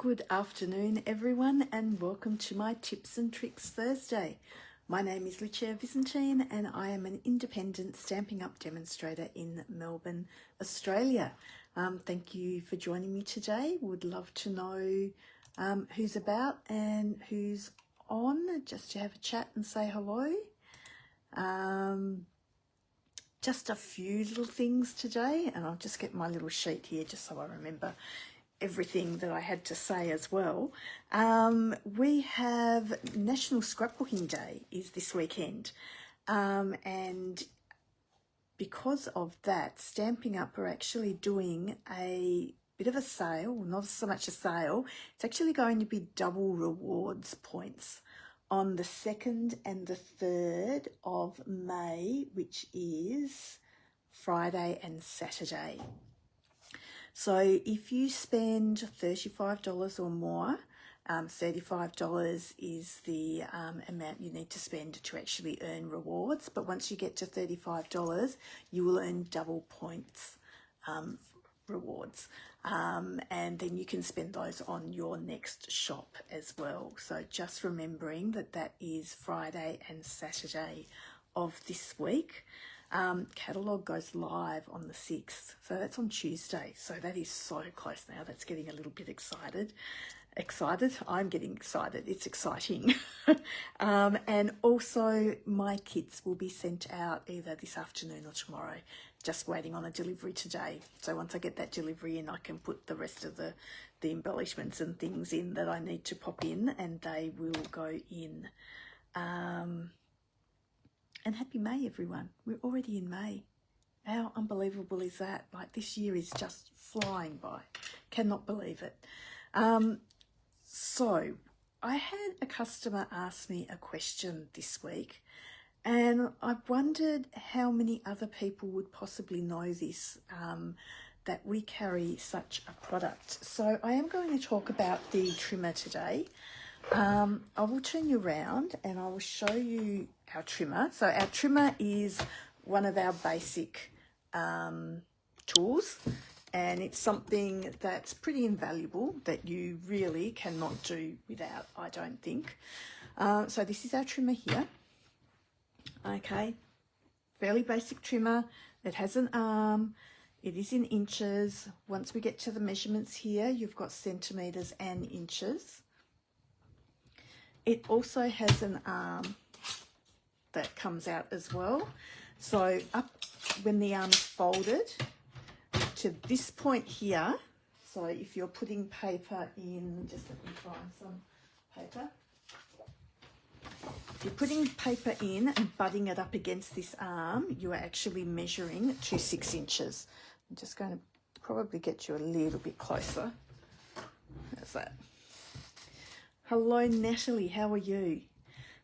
Good afternoon everyone, and welcome to my Tips and Tricks Thursday. My name is Lucia Visentin and I am an independent Stampin' Up demonstrator in Melbourne, Australia. Thank you for joining me today. Would love to know who's about and who's on, just to have a chat and say hello. Just a few little things today, and I'll just get my little sheet here just so I remember everything that I had to say as well. We have National Scrapbooking Day is this weekend, and because of that, Stampin' Up are actually doing a bit of a sale, not so much a sale, it's actually going to be double rewards points on the 2nd and the 3rd of May, which is Friday and Saturday. So if you spend $35 or more, $35 is the amount you need to spend to actually earn rewards. But once you get to $35, you will earn double points rewards. And then you can spend those on your next shop as well. So just remembering that that is Friday and Saturday of this week. Catalogue goes live on the 6th, so that's on Tuesday. So that is so close now. That's getting a little bit excited. I'm getting excited. It's exciting. And also my kits will be sent out either this afternoon or tomorrow. Just waiting on a delivery today. So once I get that delivery in, I can put the rest of the embellishments and things in that I need to pop in, and they will go in. And happy May, everyone. We're already in May. How unbelievable is that? Like, this year is just flying by. Cannot believe it. So I had a customer ask me a question this week, and I wondered how many other people would possibly know this, that we carry such a product. So I am going to talk about the trimmer today. I will turn you around and I will show you our trimmer. So our trimmer is one of our basic tools, and it's something that's pretty invaluable that you really cannot do without, I don't think. So this is our trimmer here. Okay, fairly basic trimmer. It has an arm. It is in inches. Once we get to the measurements here, you've got centimetres and inches. It also has an arm that comes out as well. So up when the arm is folded to this point here, so if you're putting paper in, just let me find some paper. If you're putting paper in and butting it up against this arm, you are actually measuring to 6 inches. I'm just going to probably get you a little bit closer. How's that? Hello Natalie, how are you?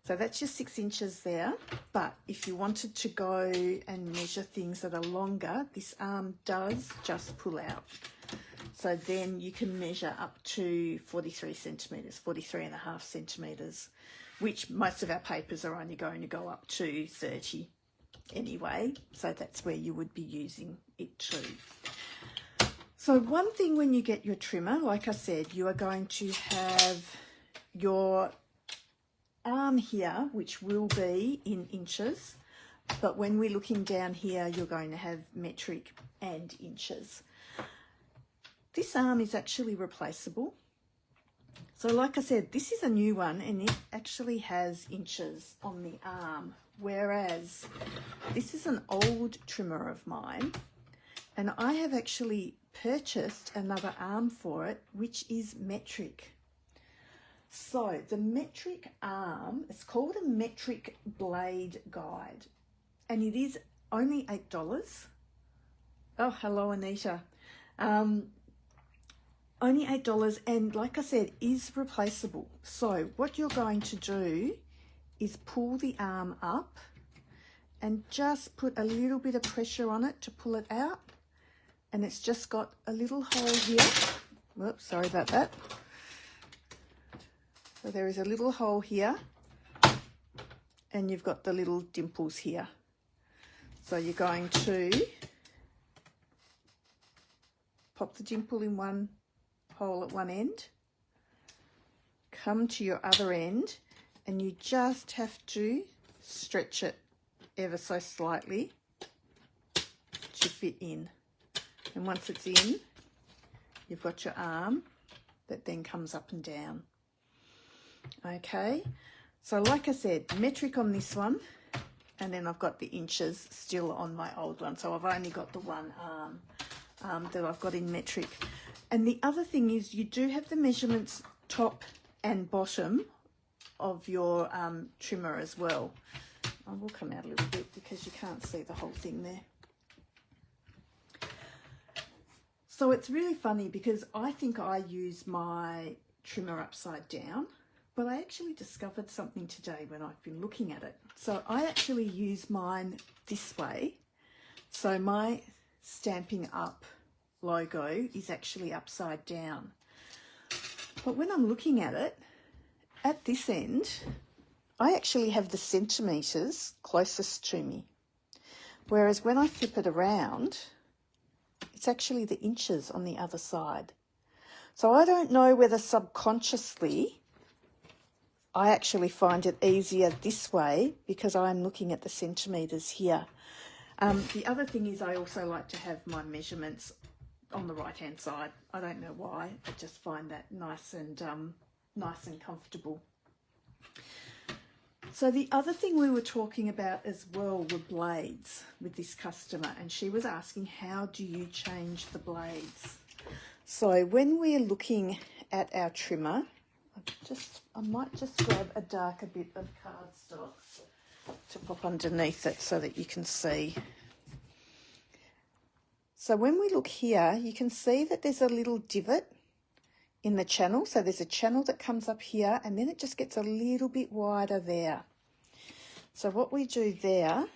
So that's your 6 inches there, but if you wanted to go and measure things that are longer, this arm does just pull out. So then you can measure up to 43 centimetres, 43.5 centimetres, which most of our papers are only going to go up to 30 anyway. So that's where you would be using it too. So one thing when you get your trimmer, like I said, you are going to have your arm here, which will be in inches, but when we're looking down here, you're going to have metric and inches. This arm is actually replaceable. So like I said, this is a new one and it actually has inches on the arm, whereas this is an old trimmer of mine, and I have actually purchased another arm for it, which is metric. So the metric arm, it's called a metric blade guide, and it is only $8. Oh, hello Anita. Only $8, and like I said, is replaceable. So what you're going to do is pull the arm up and just put a little bit of pressure on it to pull it out, and it's just got a little hole here. Whoops, sorry about that. So there is a little hole here, and you've got the little dimples here. So you're going to pop the dimple in one hole at one end, come to your other end and you just have to stretch it ever so slightly to fit in. And once it's in, you've got your arm that then comes up and down. Okay, so like I said, metric on this one, and then I've got the inches still on my old one. So I've only got the one arm that I've got in metric. And the other thing is you do have the measurements top and bottom of your trimmer as well. I will come out a little bit because you can't see the whole thing there. So it's really funny because I think I use my trimmer upside down, but I actually discovered something today when I've been looking at it. So I actually use mine this way. So my Stampin' Up logo is actually upside down. But when I'm looking at it, at this end, I actually have the centimetres closest to me. Whereas when I flip it around, it's actually the inches on the other side. So I don't know whether subconsciously I actually find it easier this way because I'm looking at the centimetres here. The other thing is I also like to have my measurements on the right hand side. I don't know why, I just find that nice and comfortable. So the other thing we were talking about as well were blades with this customer, and she was asking, how do you change the blades? So when we're looking at our trimmer, I might just grab a darker bit of cardstock to pop underneath it so that you can see. So when we look here, you can see that there's a little divot in the channel. So there's a channel that comes up here and then it just gets a little bit wider there. So what we do there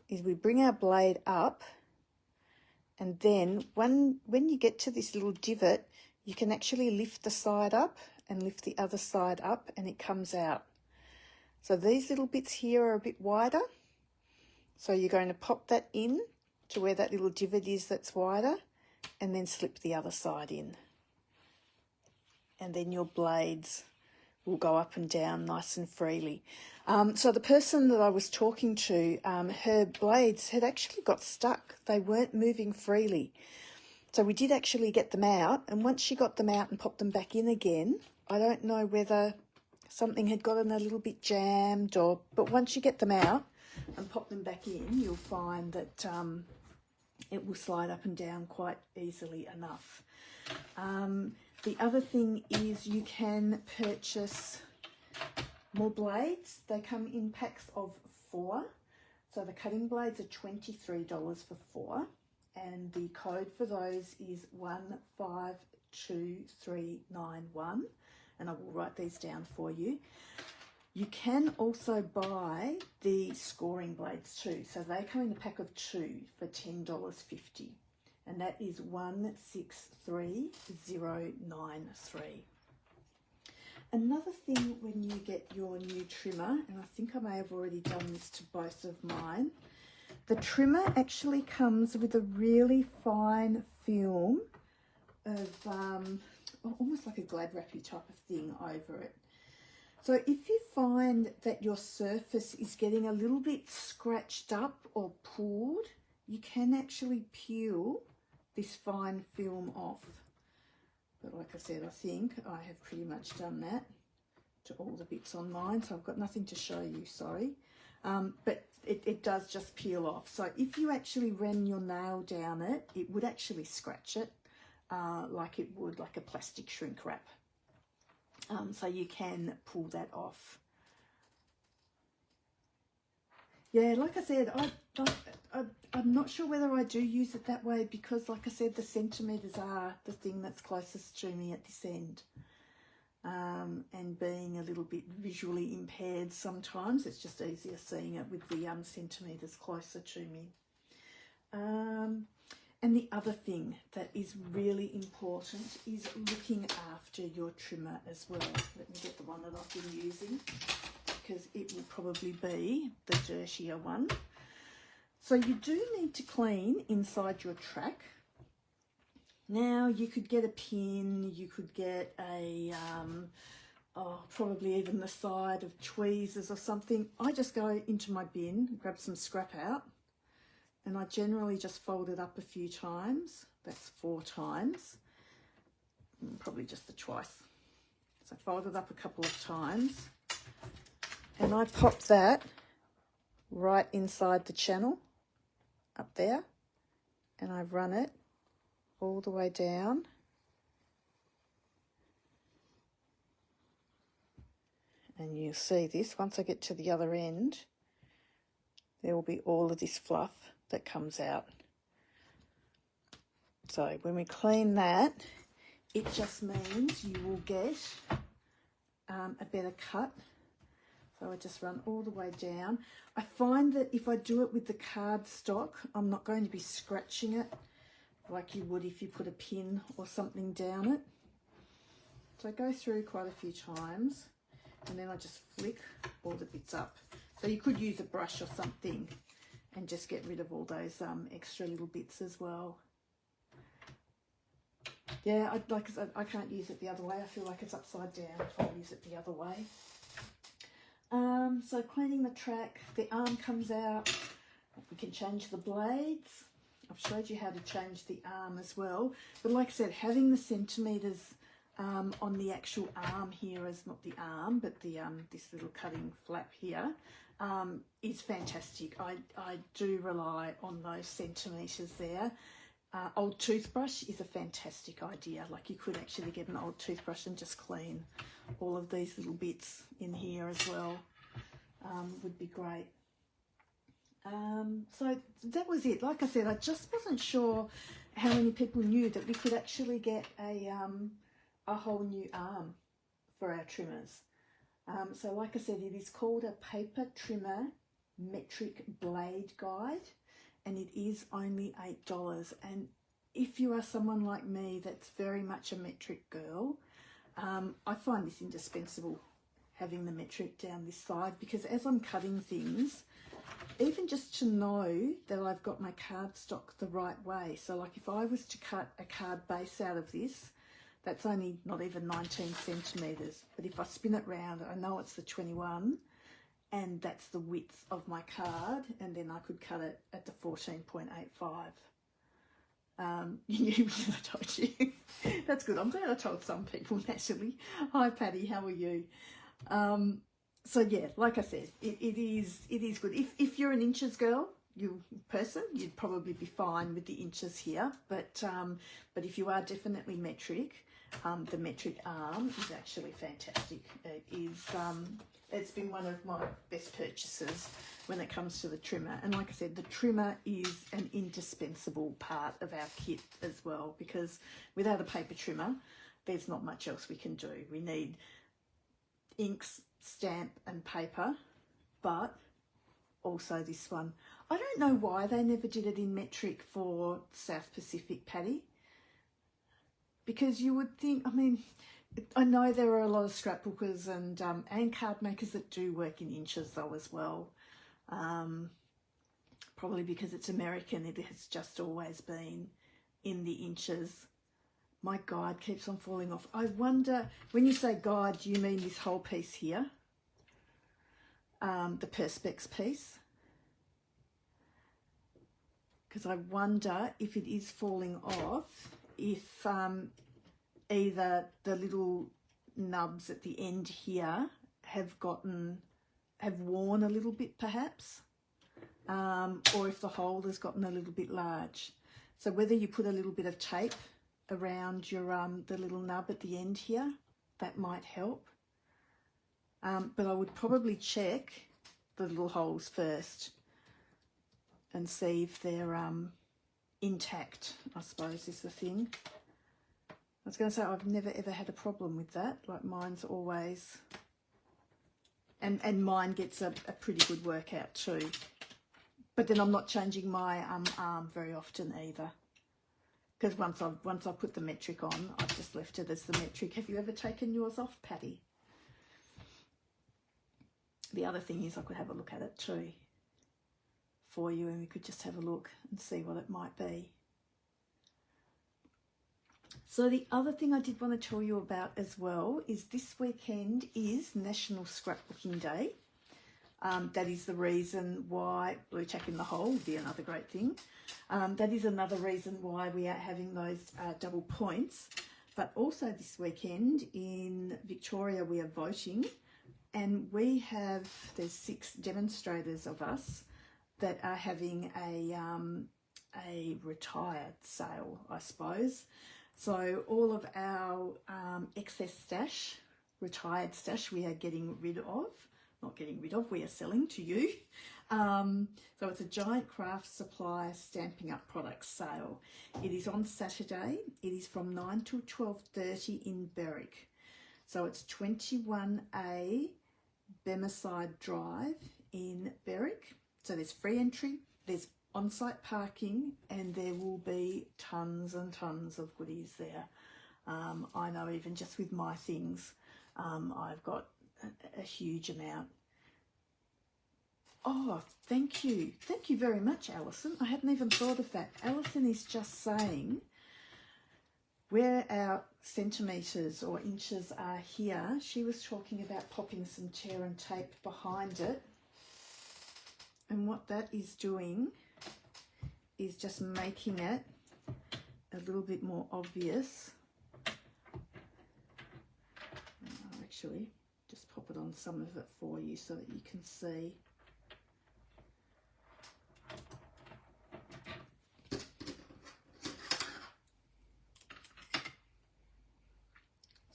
is we bring our blade up, and then when you get to this little divot, you can actually lift the side up and lift the other side up and it comes out. So these little bits here are a bit wider. So you're going to pop that in to where that little divot is that's wider, and then slip the other side in. And then your blades will go up and down nice and freely. So the person that I was talking to, her blades had actually got stuck. They weren't moving freely. So we did actually get them out, and once she got them out and popped them back in again, I don't know whether something had gotten a little bit jammed but once you get them out and pop them back in, you'll find that it will slide up and down quite easily enough. The other thing is you can purchase more blades. They come in packs of 4. So the cutting blades are $23 for 4. And the code for those is 152391. And I will write these down for you. You can also buy the scoring blades too. So they come in a pack of 2 for $10.50. And that is 163093. Another thing when you get your new trimmer, and I think I may have already done this to both of mine, the trimmer actually comes with a really fine film of almost like a Glad Wrappy type of thing over it. So if you find that your surface is getting a little bit scratched up or pulled, you can actually peel this fine film off. But like I said, I think I have pretty much done that to all the bits on mine, so I've got nothing to show you, sorry. But it does just peel off. So if you actually ran your nail down it, it would actually scratch it like it would like a plastic shrink wrap. So you can pull that off. Yeah, like I said, I'm not sure whether I do use it that way because, like I said, the centimetres are the thing that's closest to me at this end. And being a little bit visually impaired sometimes, it's just easier seeing it with the centimetres closer to me. And the other thing that is really important is looking after your trimmer as well. Let me get the one that I've been using, because it will probably be the dirtier one. So you do need to clean inside your track. Now you could get a pin, you could get a, probably even the side of tweezers or something. I just go into my bin, grab some scrap out, and I generally just fold it up a few times. That's 4 times, probably just the twice. So fold it up a couple of times, and I pop that right inside the channel up there, and I run it all the way down. And you'll see this, once I get to the other end, there will be all of this fluff that comes out. So when we clean that, it just means you will get a better cut. So I just run all the way down. I find that if I do it with the cardstock, I'm not going to be scratching it like you would if you put a pin or something down it. So I go through quite a few times, and then I just flick all the bits up. So you could use a brush or something and just get rid of all those extra little bits as well. Yeah, I can't use it the other way. I feel like it's upside down if I use it the other way. So cleaning the track, the arm comes out. We can change the blades. I've showed you how to change the arm as well. But like I said, having the centimetres on the actual arm here is not the arm, but the this little cutting flap here is fantastic. I do rely on those centimetres there. Old toothbrush is a fantastic idea. Like you could actually get an old toothbrush and just clean all of these little bits in here as well. Would be great. So that was it. Like I said, I just wasn't sure how many people knew that we could actually get a whole new arm for our trimmers. So like I said, it is called a paper trimmer metric blade guide, and it is only $8. And if you are someone like me that's very much a metric girl, I find this indispensable, having the metric down this side, because as I'm cutting things, even just to know that I've got my cardstock the right way. So like if I was to cut a card base out of this, that's only not even 19 centimetres. But if I spin it round, I know it's the 21, and that's the width of my card, and then I could cut it at the 14.85. I told you. That's good. I'm glad I told some people, naturally. Hi, Patty. How are you? So yeah, like I said, it is good. If you're an inches girl, you'd probably be fine with the inches here. But if you are definitely metric, the metric arm is actually fantastic. It is. It's been one of my best purchases when it comes to the trimmer. And like I said, the trimmer is an indispensable part of our kit as well, because without a paper trimmer, there's not much else we can do. We need inks, stamp and paper, but also this one. I don't know why they never did it in metric for South Pacific, Patty, because you would think, I mean, I know there are a lot of scrapbookers and card makers that do work in inches though as well. Probably because it's American, it has just always been in the inches. My guide keeps on falling off. I wonder, when you say guide, do you mean this whole piece here? The Perspex piece? Because I wonder if it is falling off, if either the little nubs at the end here have worn a little bit perhaps, or if the hole has gotten a little bit large. So whether you put a little bit of tape around your the little nub at the end here, that might help. But I would probably check the little holes first and see if they're intact, I suppose is the thing. I was going to say, I've never ever had a problem with that. Like mine's always, and mine gets a pretty good workout too. But then I'm not changing my arm very often either, because once I put the metric on, I've just left it as the metric. Have you ever taken yours off, Patty? The other thing is I could have a look at it too for you, and we could just have a look and see what it might be. So the other thing I did want to tell you about as well is this weekend is National Scrapbooking Day. That is the reason why Blue Tack in the Hole would be another great thing. That is another reason why we are having those double points. But also this weekend in Victoria we are voting, and there's 6 demonstrators of us that are having a retired sale, I suppose. So all of our excess stash, retired stash, we are getting rid of. Not getting rid of, we are selling to you. So it's a giant craft supply Stampin' Up products sale. It is on Saturday. It is from 9 till 12:30 in Berwick. So it's 21A Bemiside Drive in Berwick. So there's free entry, there's on-site parking, and there will be tons and tons of goodies there. I know even just with my things, I've got a huge amount. Oh, thank you. Thank you very much, Alison. I hadn't even thought of that. Alison is just saying where our centimetres or inches are here. She was talking about popping some tear and tape behind it. And what that is doing is just making it a little bit more obvious. I'll actually just pop it on some of it for you so that you can see.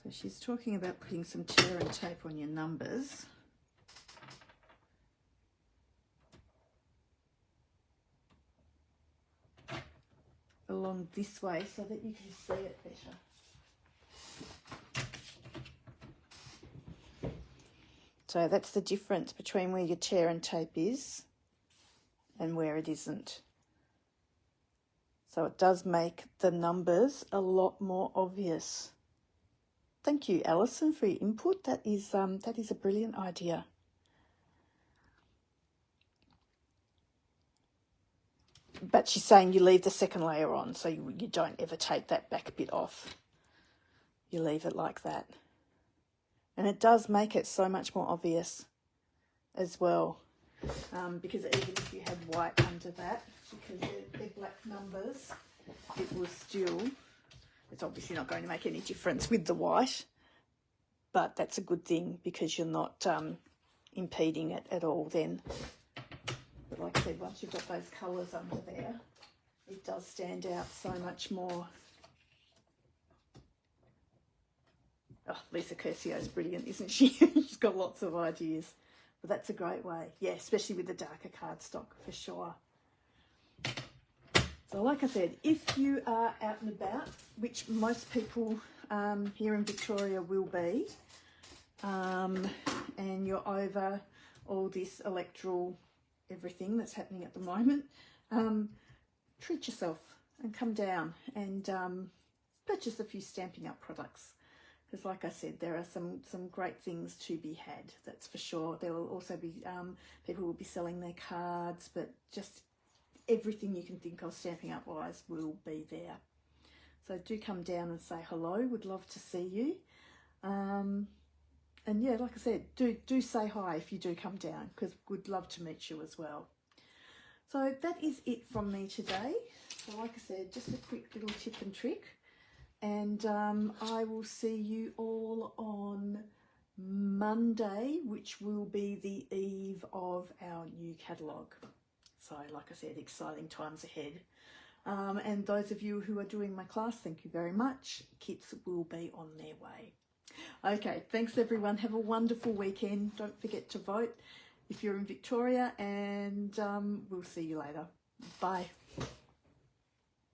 So she's talking about putting some tear and tape on your numbers. Along this way so that you can see it better. So that's the difference between where your tear and tape is and where it isn't. So it does make the numbers a lot more obvious. Thank you, Alison, for your input. That is a brilliant idea. But she's saying you leave the second layer on, so you don't ever take that back bit off. You leave it like that. And it does make it so much more obvious as well. Because even if you had white under that, because they're black numbers, it will still, it's obviously not going to make any difference with the white, but that's a good thing because you're not impeding it at all then. But like I said, once you've got those colours under there, it does stand out so much more. Oh, Lisa Curcio's brilliant, isn't she? She's got lots of ideas. But that's a great way. Yeah, especially with the darker cardstock, for sure. So like I said, if you are out and about, which most people here in Victoria will be, and you're over all this electoral everything that's happening at the moment, treat yourself and come down and purchase a few Stampin' Up products, because like I said, there are some great things to be had, that's for sure. There will also be people will be selling their cards, but just everything you can think of Stampin' Up wise will be there. So do come down and say hello, would love to see you. And yeah, like I said, do say hi if you do come down, because we'd love to meet you as well. So that is it from me today. So like I said, just a quick little tip and trick. And I will see you all on Monday, which will be the eve of our new catalogue. So like I said, exciting times ahead. And those of you who are doing my class, thank you very much. Kits will be on their way. Okay, thanks everyone. Have a wonderful weekend. Don't forget to vote if you're in Victoria, and we'll see you later. Bye.